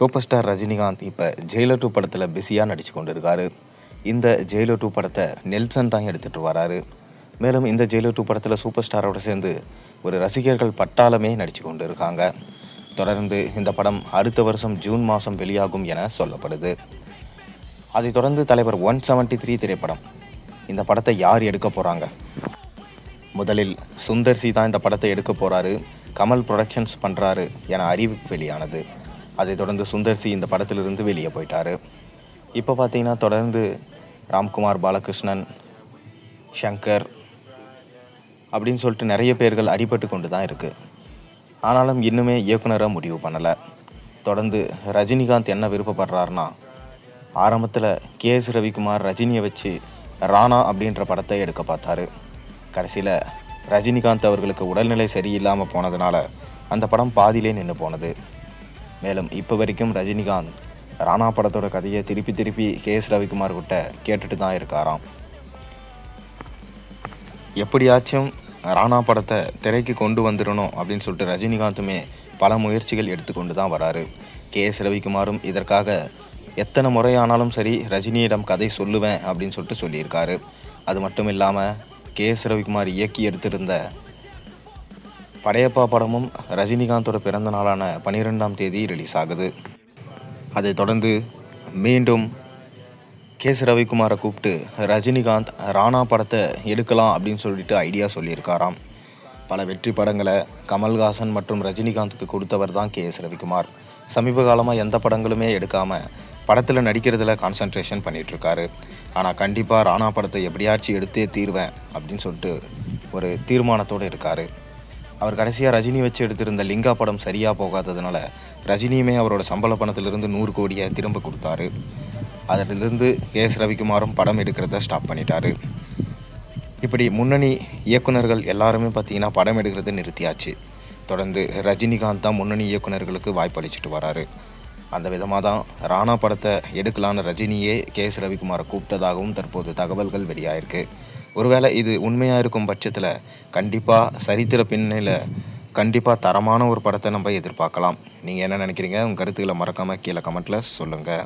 Super star Rajinikanth இப்போ Jailer 2 படத்தில் பிஸியாக நடித்து கொண்டு இருக்காரு. இந்த ஜெயிலர் 2 படத்தை நெல்சன் தான் எடுத்துகிட்டு வராரு. மேலும் இந்த ஜெயிலர் 2 படத்தில் சூப்பர் ஸ்டாரோட சேர்ந்து ஒரு ரசிகர்கள் பட்டாளமே நடித்து கொண்டு இருக்காங்க. தொடர்ந்து இந்த படம் அடுத்த வருஷம் ஜூன் மாதம் வெளியாகும் என சொல்லப்படுது. அதைத் தொடர்ந்து தலைவர் 173 திரைப்படம் இந்த படத்தை யார் எடுக்க போகிறாங்க? முதலில் சுந்தர் சி தான் இந்த படத்தை எடுக்க போகிறாரு, கமல் ப்ரொடக்ஷன்ஸ் பண்ணுறாரு என அறிவிப்பு வெளியானது. அதைத் தொடர்ந்து சுந்தர் சி இந்த படத்திலிருந்து வெளியே போயிட்டார். இப்போ பார்த்தீங்கன்னா தொடர்ந்து ராம்குமார், பாலகிருஷ்ணன், ஷங்கர் அப்படின்னு சொல்லிட்டு நிறைய பேர்கள் அடிபட்டு கொண்டு தான் இருக்குது. ஆனாலும் இன்னுமே இயக்குனராக முடிவு பண்ணலை. தொடர்ந்து ரஜினிகாந்த் என்ன விருப்பப்படுறாருன்னா, ஆரம்பத்தில் கே.எஸ். ரவிக்குமார் ரஜினியை வச்சு ராணா அப்படின்ற படத்தை எடுக்க பார்த்தாரு. கடைசியில் ரஜினிகாந்த் அவர்களுக்கு உடல்நிலை சரியில்லாமல் போனதுனால அந்த படம் பாதியிலே நின்று போனது. மேலும் இப்போ வரைக்கும் ரஜினிகாந்த் ராணா படத்தோட கதையை திருப்பி கே.எஸ். ரவிக்குமார் கிட்ட கேட்டுட்டு தான் இருக்காராம். எப்படியாச்சும் ராணா படத்தை திரைக்கு கொண்டு வந்துடணும் அப்படின்னு சொல்லிட்டு ரஜினிகாந்துமே பல முயற்சிகள் எடுத்துக்கொண்டு தான் வராரு. கே.எஸ். ரவிக்குமாரும் இதற்காக எத்தனை முறையானாலும் சரி ரஜினியிடம் கதை சொல்லுவேன் அப்படின்னு சொல்லிட்டு சொல்லியிருக்காரு. அது மட்டும் இல்லாமல் கே.எஸ். ரவிக்குமார் இயக்கி எடுத்திருந்த படையப்பா படமும் ரஜினிகாந்தோட பிறந்த நாளான 12ஆம் தேதி ரிலீஸ் ஆகுது. அதைத் தொடர்ந்து மீண்டும் கே.எஸ். ரவிக்குமாரை கூப்பிட்டு ரஜினிகாந்த் ராணா படத்தை எடுக்கலாம் அப்படின்னு சொல்லிட்டு ஐடியா சொல்லியிருக்காராம். பல வெற்றி படங்களை கமல்ஹாசன் மற்றும் ரஜினிகாந்துக்கு கொடுத்தவர் தான் கே.எஸ். ரவிக்குமார். சமீப காலமாக எந்த படங்களுமே எடுக்காமல் படத்தில் நடிக்கிறதுல கான்சன்ட்ரேஷன் பண்ணிகிட்ருக்காரு. ஆனால் கண்டிப்பாக ராணா படத்தை எப்படியாச்சும் எடுத்தே தீர்வேன் அப்படின்னு சொல்லிட்டு ஒரு தீர்மானத்தோடு இருக்கார். அவர் கடைசியாக ரஜினி வச்சு எடுத்திருந்த லிங்கா படம் சரியாக போகாததுனால ரஜினியுமே அவரோட சம்பள பணத்திலிருந்து 100 கோடியை திரும்ப கொடுத்தாரு. அதிலிருந்து கே.எஸ். ரவிக்குமாரும் படம் எடுக்கிறத ஸ்டாப் பண்ணிட்டாரு. இப்படி முன்னணி இயக்குனர்கள் எல்லாருமே பார்த்திங்கன்னா படம் எடுக்கிறத நிறுத்தியாச்சு. தொடர்ந்து ரஜினிகாந்த் தான் முன்னணி இயக்குனர்களுக்கு வாய்ப்பளிச்சுட்டு வராரு. அந்த விதமாக தான் ராணா படத்தை எடுக்கலான்னு ரஜினியே கே.எஸ். ரவிக்குமாரை கூப்பிட்டதாகவும் தற்போது தகவல்கள் வெளியாயிருக்கு. ஒருவேளை இது உண்மையாக இருக்கும் பட்சத்தில் கண்டிப்பாக சரித்திர பின்னணியில் கண்டிப்பாக தரமான ஒரு படத்தை நம்ம எதிர்பார்க்கலாம். நீங்கள் என்ன நினைக்கிறீங்க? உங்கள் கருத்துக்களை மறக்காமல் கீழே கமெண்ட்டில் சொல்லுங்கள்.